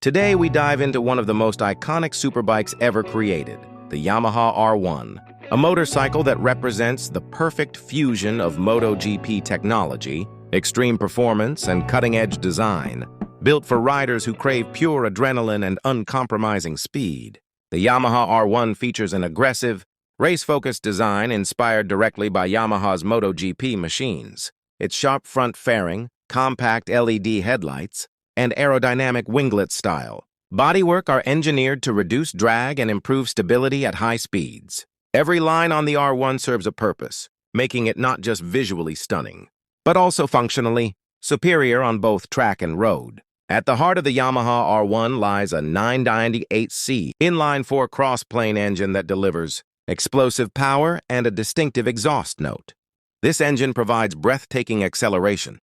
Today, we dive into one of the most iconic superbikes ever created, the Yamaha R1, a motorcycle that represents the perfect fusion of MotoGP technology, extreme performance, and cutting-edge design. Built for riders who crave pure adrenaline and uncompromising speed, the Yamaha R1 features an aggressive, race-focused design inspired directly by Yamaha's MotoGP machines. Its sharp front fairing, compact LED headlights, and aerodynamic winglet style bodywork are engineered to reduce drag and improve stability at high speeds. Every line on the R1 serves a purpose, making it not just visually stunning, but also functionally superior on both track and road. At the heart of the Yamaha R1 lies a 998C inline-4 crossplane engine that delivers explosive power and a distinctive exhaust note. This engine provides breathtaking acceleration,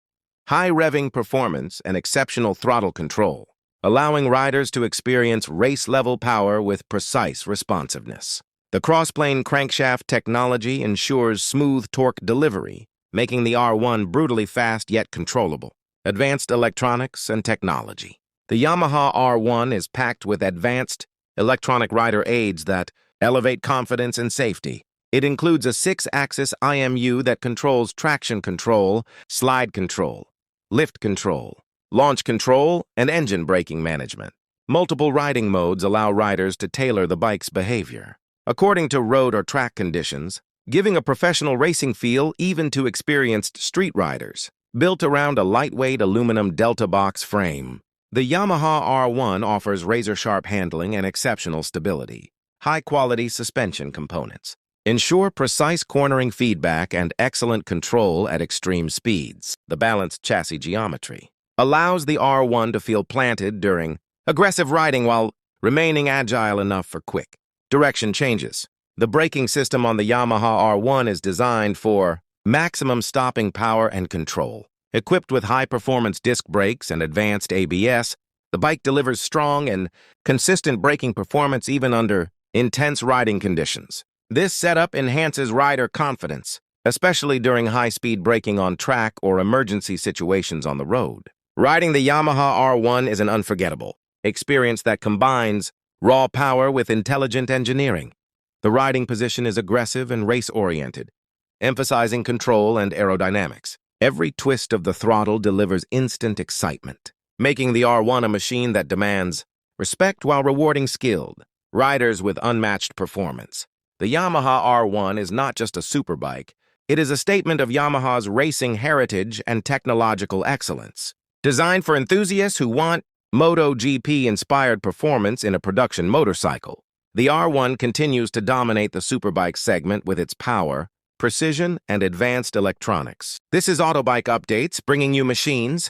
high-revving performance, and exceptional throttle control, allowing riders to experience race-level power with precise responsiveness. The crossplane crankshaft technology ensures smooth torque delivery, making the R1 brutally fast yet controllable. Advanced electronics and technology. The Yamaha R1 is packed with advanced electronic rider aids that elevate confidence and safety. It includes a 6-axis IMU that controls traction control, slide control, lift control, launch control, and engine braking management. Multiple riding modes allow riders to tailor the bike's behavior according to road or track conditions, giving a professional racing feel even to experienced street riders. Built around a lightweight aluminum delta box frame, the Yamaha R1 offers razor-sharp handling and exceptional stability. High-quality suspension components ensure precise cornering feedback and excellent control at extreme speeds. The balanced chassis geometry allows the R1 to feel planted during aggressive riding while remaining agile enough for quick direction changes. The braking system on the Yamaha R1 is designed for maximum stopping power and control. Equipped with high-performance disc brakes and advanced ABS, the bike delivers strong and consistent braking performance even under intense riding conditions. This setup enhances rider confidence, especially during high-speed braking on track or emergency situations on the road. Riding the Yamaha R1 is an unforgettable experience that combines raw power with intelligent engineering. The riding position is aggressive and race-oriented, emphasizing control and aerodynamics. Every twist of the throttle delivers instant excitement, making the R1 a machine that demands respect while rewarding skilled riders with unmatched performance. The Yamaha R1 is not just a superbike, it is a statement of Yamaha's racing heritage and technological excellence. Designed for enthusiasts who want MotoGP-inspired performance in a production motorcycle, the R1 continues to dominate the superbike segment with its power, precision, and advanced electronics. This is Autobike Updates, bringing you machines,